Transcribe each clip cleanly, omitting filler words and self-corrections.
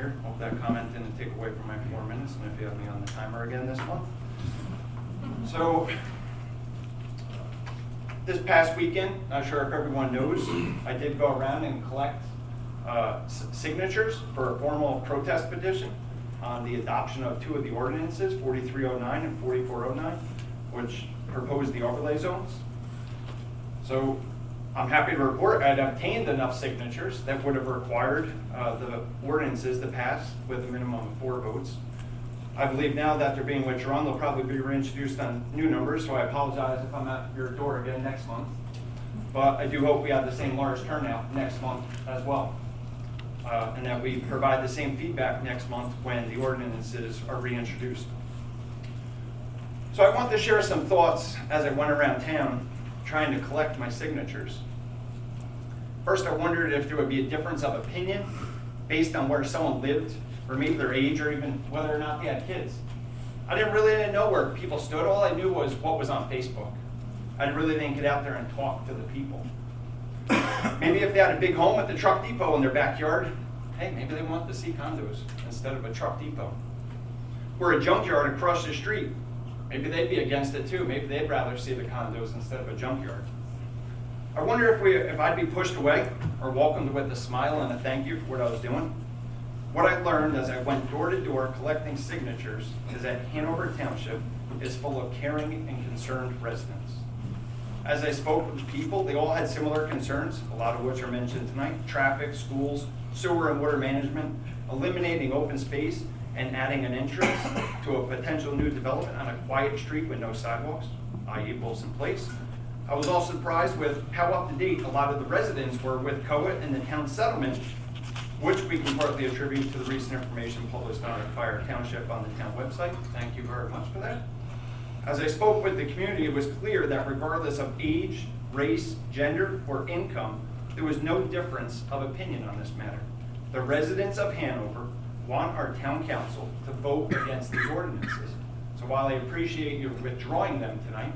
here. Hope that comment didn't take away from my 4 minutes, and if you have me on the timer again this month. So, this past weekend, not sure if everyone knows, I did go around and collect signatures for a formal protest petition on the adoption of 2 of the ordinances, 4309 and 4409, which propose the overlay zones. So I'm happy to report I'd obtained enough signatures that would have required the ordinances to pass with a minimum of 4 votes. I believe now that they're being withdrawn, they'll probably be reintroduced on new numbers, so I apologize if I'm at your door again next month. But I do hope we have the same large turnout next month as well. And that we provide the same feedback next month when the ordinances are reintroduced. So I want to share some thoughts as I went around town trying to collect my signatures. First, I wondered if there would be a difference of opinion based on where someone lived, or maybe their age, or even whether or not they had kids. I didn't know where people stood. All I knew was what was on Facebook. I really didn't get out there and talk to the people. Maybe if they had a big home at the truck depot in their backyard, hey, maybe they want to see condos instead of a truck depot. Or a junkyard across the street. Maybe they'd be against it too. Maybe they'd rather see the condos instead of a junkyard. I wonder if I'd be pushed away or welcomed with a smile and a thank you for what I was doing. What I learned as I went door to door collecting signatures is that Hanover Township is full of caring and concerned residents. As I spoke with people, they all had similar concerns, a lot of which are mentioned tonight: traffic, schools, sewer and water management, eliminating open space, and adding an entrance to a potential new development on a quiet street with no sidewalks, i.e. Wilson Place. I was also surprised with how up to date a lot of the residents were with COA and the town settlement, which we can partly attribute to the recent information published on Fire Township on the town website. Thank you very much for that. As I spoke with the community, it was clear that regardless of age, race, gender, or income, there was no difference of opinion on this matter. The residents of Hanover want our town council to vote against these ordinances. So while I appreciate you withdrawing them tonight,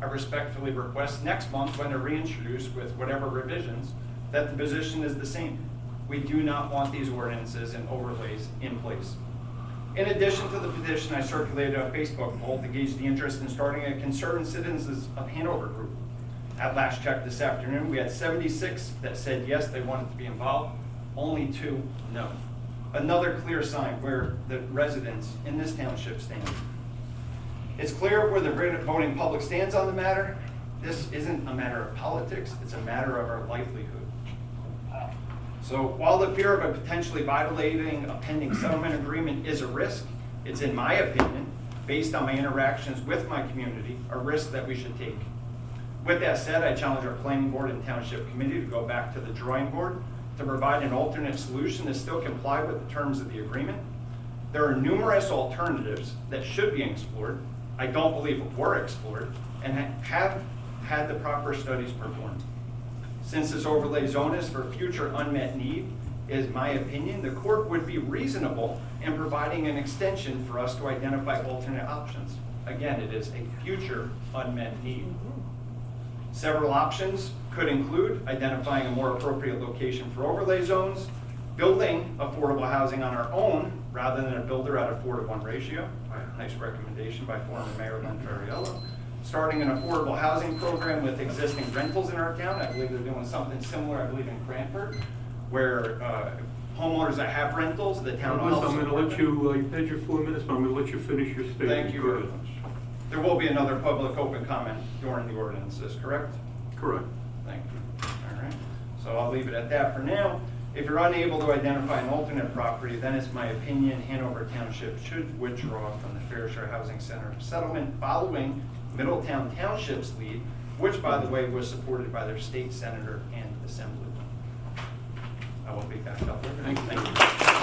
I respectfully request next month, when they're reintroduced with whatever revisions, that the position is the same. We do not want these ordinances and overlays in place. In addition to the petition, I circulated on Facebook poll to gauge the interest in starting a Concerned Citizens of Hanover group. At last check this afternoon, we had 76 that said yes, they wanted to be involved, only 2 no. Another clear sign where the residents in this township stand. It's clear where the voting public stands on the matter. This isn't a matter of politics, it's a matter of our livelihood. So while the fear of a potentially violating a pending settlement agreement is a risk, it's, in my opinion, based on my interactions with my community, a risk that we should take. With that said, I challenge our planning board and township committee to go back to the drawing board to provide an alternate solution to still comply with the terms of the agreement. There are numerous alternatives that should be explored, I don't believe were explored, and have had the proper studies performed. Since this overlay zone is for future unmet need, is my opinion, the court would be reasonable in providing an extension for us to identify alternate options. Again, it is a future unmet need. Several options could include identifying a more appropriate location for overlay zones, building affordable housing on our own rather than a builder at a 4-to-1 ratio, a nice recommendation by former Mayor Len Ferriello, starting an affordable housing program with existing rentals in our town. I believe they're doing something similar, I believe, in Cranford, where homeowners that have rentals, the town will help I'm going to support let them. you had your 4 minutes, but I'm going to let you finish your statement. Thank you very much. There will be another public open comment during the ordinances, correct? Correct. Thank you. All right. So I'll leave it at that for now. If you're unable to identify an alternate property, then it's my opinion Hanover Township should withdraw from the Fair Share Housing Center settlement following Middletown Township's lead, which, by the way, was supported by their state senator and assemblyman. I will be back up later. Thank you.